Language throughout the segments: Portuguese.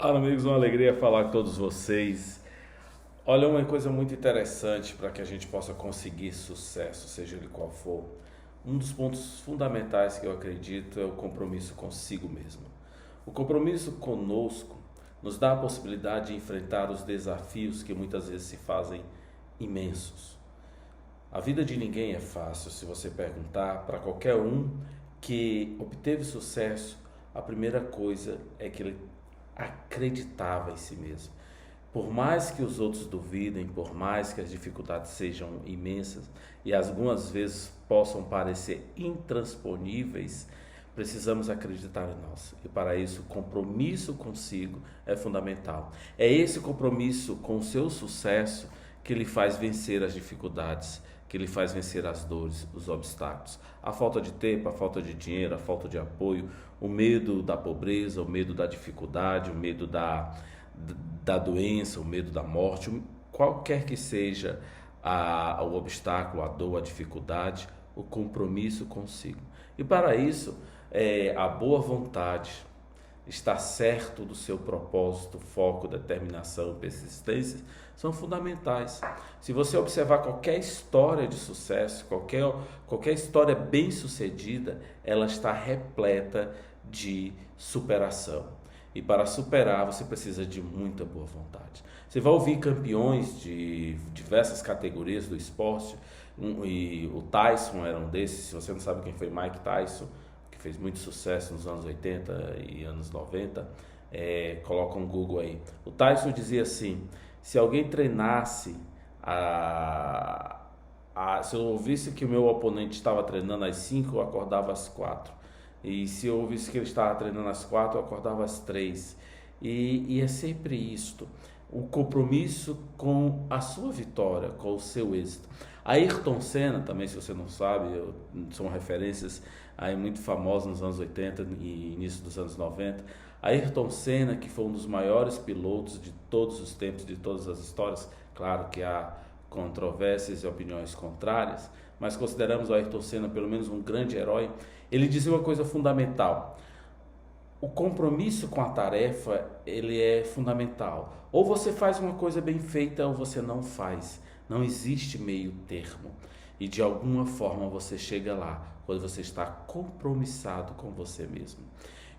Olá, amigos, uma alegria falar com todos vocês. Olha, uma coisa muito interessante para que a gente possa conseguir sucesso, seja ele qual for. Um dos pontos fundamentais que eu acredito é o compromisso consigo mesmo. O compromisso conosco nos dá a possibilidade de enfrentar os desafios que muitas vezes se fazem imensos. A vida de ninguém é fácil. Se você perguntar para qualquer um que obteve sucesso, a primeira coisa é que ele acreditava em si mesmo. Por mais que os outros duvidem, por mais que as dificuldades sejam imensas e algumas vezes possam parecer intransponíveis, precisamos acreditar em nós. E para isso, o compromisso consigo é fundamental. É esse compromisso com o seu sucesso que lhe faz vencer as dificuldades, que lhe faz vencer as dores, os obstáculos. A falta de tempo, a falta de dinheiro, a falta de apoio, o medo da pobreza, o medo da dificuldade, o medo da doença, o medo da morte, qualquer que seja o obstáculo, a dor, a dificuldade, o compromisso consigo. E para isso, a boa vontade, estar certo do seu propósito, foco, determinação, persistência são fundamentais. Se você observar qualquer história de sucesso, qualquer história bem-sucedida, ela está repleta de superação. E para superar, você precisa de muita boa vontade. Você vai ouvir campeões de diversas categorias do esporte, e o Tyson era um desses. Se você não sabe quem foi Mike Tyson, que fez muito sucesso nos anos 80 e anos 90, coloca um Google aí. O Tyson dizia assim: se alguém treinasse, se eu ouvisse que o meu oponente estava treinando às 5, eu acordava às 4. E se eu ouvisse que ele estava treinando às 4, eu acordava às 3. E é sempre isto, o compromisso com a sua vitória, com o seu êxito. Ayrton Senna, também, se você não sabe, são referências aí muito famosas nos anos 80 e início dos anos 90. Ayrton Senna, que foi um dos maiores pilotos de todos os tempos, de todas as histórias, claro que há controvérsias e opiniões contrárias, mas consideramos o Ayrton Senna pelo menos um grande herói. Ele dizia uma coisa fundamental: o compromisso com a tarefa, ele é fundamental. Ou você faz uma coisa bem feita ou você não faz. Não existe meio termo. E de alguma forma você chega lá, quando você está compromissado com você mesmo.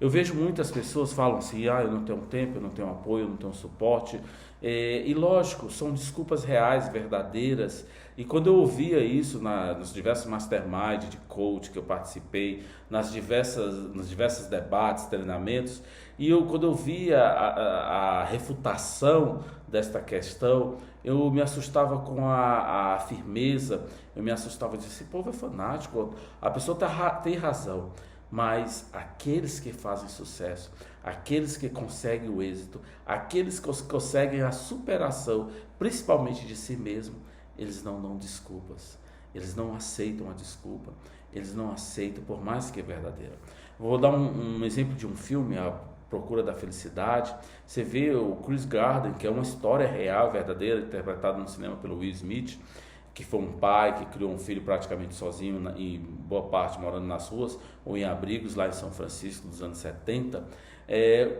Eu vejo muitas pessoas falam assim: eu não tenho tempo, eu não tenho apoio, eu não tenho suporte. E lógico, são desculpas reais, verdadeiras. E quando eu ouvia isso nos diversos masterminds de coach que eu participei, nas diversas debates, treinamentos, quando eu via a refutação desta questão, eu me assustava com a firmeza, eu me assustava de esse povo é fanático, a pessoa tem razão. Mas aqueles que fazem sucesso, aqueles que conseguem o êxito, aqueles que conseguem a superação, principalmente de si mesmo, eles não dão desculpas, eles não aceitam a desculpa, eles não aceitam, por mais que é verdadeira. Vou dar um exemplo de um filme, A Procura da Felicidade. Você vê o Chris Gardner, que é uma história real, verdadeira, interpretada no cinema pelo Will Smith, que foi um pai que criou um filho praticamente sozinho e boa parte morando nas ruas ou em abrigos lá em São Francisco dos anos 70.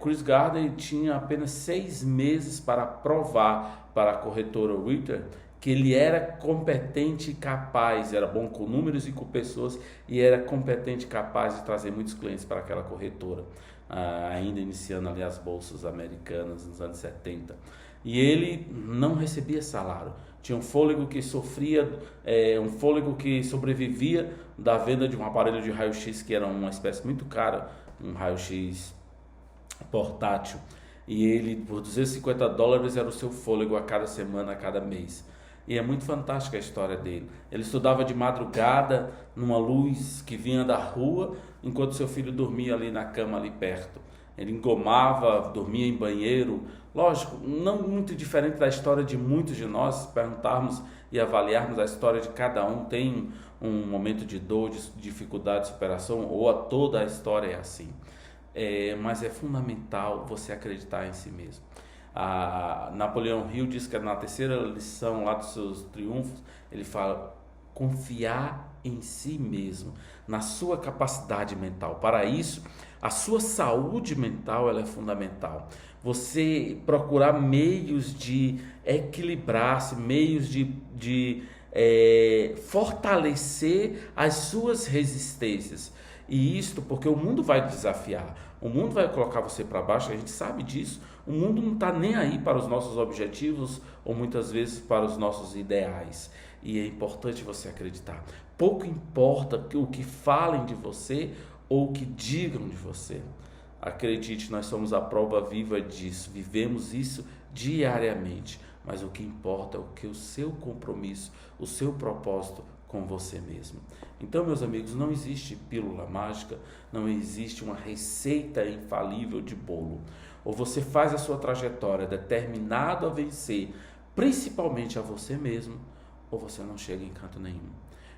Chris Gardner tinha apenas 6 meses para provar para a corretora Ritter que ele era competente e capaz, era bom com números e com pessoas, e era competente e capaz de trazer muitos clientes para aquela corretora, ainda iniciando ali as bolsas americanas nos anos 70. E ele não recebia salário, tinha um fôlego que um fôlego que sobrevivia da venda de um aparelho de raio-x que era uma espécie muito cara, um raio-x portátil, e ele por $250 era o seu fôlego a cada semana, a cada mês. E é muito fantástica a história dele. Ele estudava de madrugada numa luz que vinha da rua, enquanto seu filho dormia ali na cama ali perto. Ele engomava, dormia em banheiro. Lógico, não muito diferente da história de muitos de nós. Se perguntarmos e avaliarmos a história de cada um, tem um momento de dor, de dificuldade, de superação, ou toda a história é assim. Mas é fundamental você acreditar em si mesmo. Napoleão Hill diz que na terceira lição lá dos seus triunfos, ele fala: confiar em si mesmo, na sua capacidade mental. Para isso, a sua saúde mental ela é fundamental. Você procurar meios de equilibrar-se, meios de fortalecer as suas resistências. E isto porque o mundo vai desafiar, o mundo vai colocar você para baixo, a gente sabe disso. O mundo não está nem aí para os nossos objetivos ou muitas vezes para os nossos ideais. E é importante você acreditar. Pouco importa o que falem de você ou o que digam de você. Acredite, nós somos a prova viva disso, vivemos isso diariamente. Mas o que importa é o que o seu compromisso, o seu propósito com você mesmo. Então, meus amigos, não existe pílula mágica, não existe uma receita infalível de bolo. Ou você faz a sua trajetória determinado a vencer, principalmente a você mesmo, ou você não chega em canto nenhum.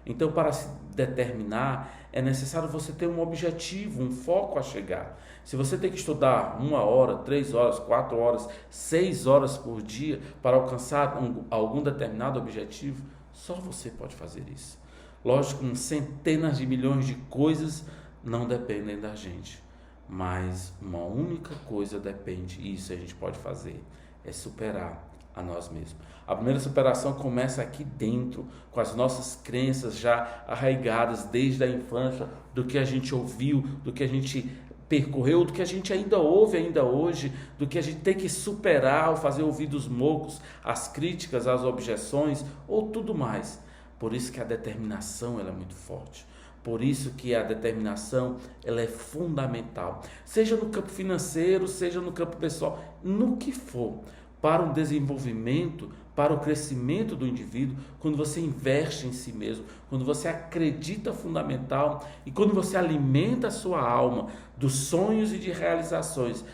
Então, para se determinar, é necessário você ter um objetivo, um foco a chegar. Se você tem que estudar 1 hora, 3 horas, 4 horas, 6 horas por dia para alcançar algum determinado objetivo, só você pode fazer isso. Lógico, centenas de milhões de coisas não dependem da gente, mas uma única coisa depende, e isso a gente pode fazer, é superar a nós mesmos. A primeira superação começa aqui dentro, com as nossas crenças já arraigadas desde a infância, do que a gente ouviu, do que a gente percorreu, do que a gente ainda ouve ainda hoje, do que a gente tem que superar ao fazer ouvidos moucos, as críticas, as objeções ou tudo mais. Por isso que a determinação ela é muito forte. Por isso que a determinação ela é fundamental, seja no campo financeiro, seja no campo pessoal, no que for, para o desenvolvimento, para o crescimento do indivíduo, quando você investe em si mesmo, quando você acredita fundamental e quando você alimenta a sua alma dos sonhos e de realizações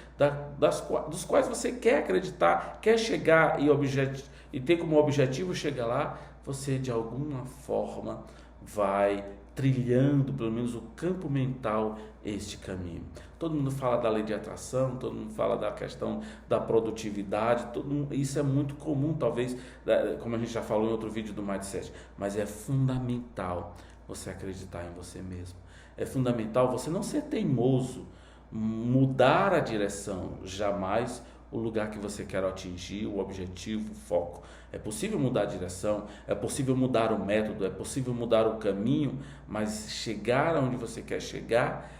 dos quais você quer acreditar, quer chegar e ter como objetivo chegar lá, você de alguma forma vai trilhando, pelo menos o campo mental, este caminho. Todo mundo fala da lei de atração, todo mundo fala da questão da produtividade, isso é muito comum, talvez, como a gente já falou em outro vídeo do Mindset, mas é fundamental você acreditar em você mesmo. É fundamental você não ser teimoso, mudar a direção, jamais o lugar que você quer atingir, o objetivo, o foco. É possível mudar a direção, é possível mudar o método, é possível mudar o caminho, mas chegar aonde você quer chegar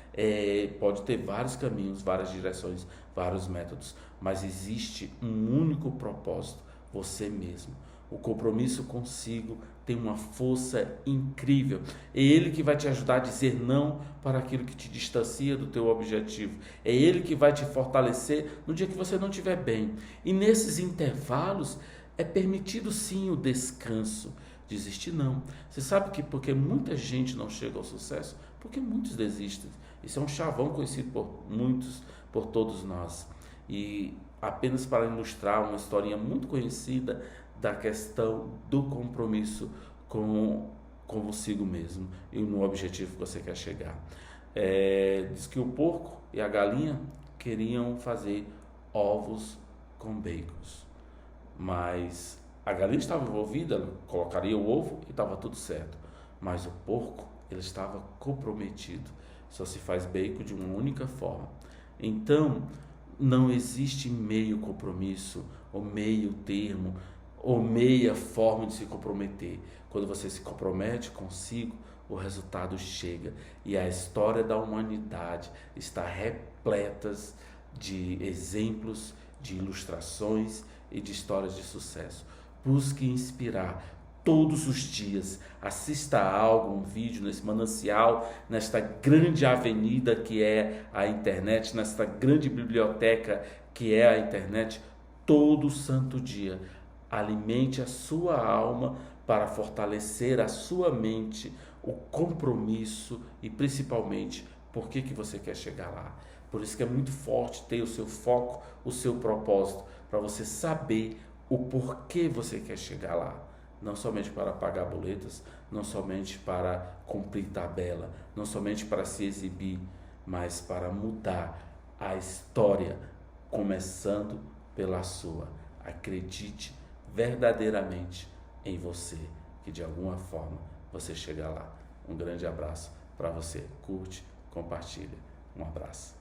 pode ter vários caminhos, várias direções, vários métodos, mas existe um único propósito, você mesmo. O compromisso consigo tem uma força incrível. É ele que vai te ajudar a dizer não para aquilo que te distancia do teu objetivo. É ele que vai te fortalecer no dia que você não estiver bem. E nesses intervalos é permitido sim o descanso. Desistir não. Você sabe que porque muita gente não chega ao sucesso? Porque muitos desistem. Isso é um chavão conhecido por muitos, por todos nós. E apenas para ilustrar uma historinha muito conhecida da questão do compromisso com consigo mesmo e no objetivo que você quer chegar. Diz que o porco e a galinha queriam fazer ovos com bacons, mas a galinha estava envolvida, ela colocaria o ovo e estava tudo certo, mas o porco ele estava comprometido. Só se faz bacon de uma única forma. Então não existe meio compromisso ou meio termo ou meia forma de se comprometer. Quando você se compromete consigo, o resultado chega. E a história da humanidade está repleta de exemplos, de ilustrações e de histórias de sucesso. Busque inspirar todos os dias. Assista a algo, um vídeo nesse manancial, nesta grande avenida que é a internet, nesta grande biblioteca que é a internet, todo santo dia. Alimente a sua alma para fortalecer a sua mente, o compromisso e principalmente por que você quer chegar lá. Por isso que é muito forte ter o seu foco, o seu propósito, para você saber o porquê você quer chegar lá. Não somente para pagar boletas, não somente para cumprir tabela, não somente para se exibir, mas para mudar a história, começando pela sua. Acredite verdadeiramente em você, que de alguma forma você chega lá. Um grande abraço para você. Curte, compartilha. Um abraço.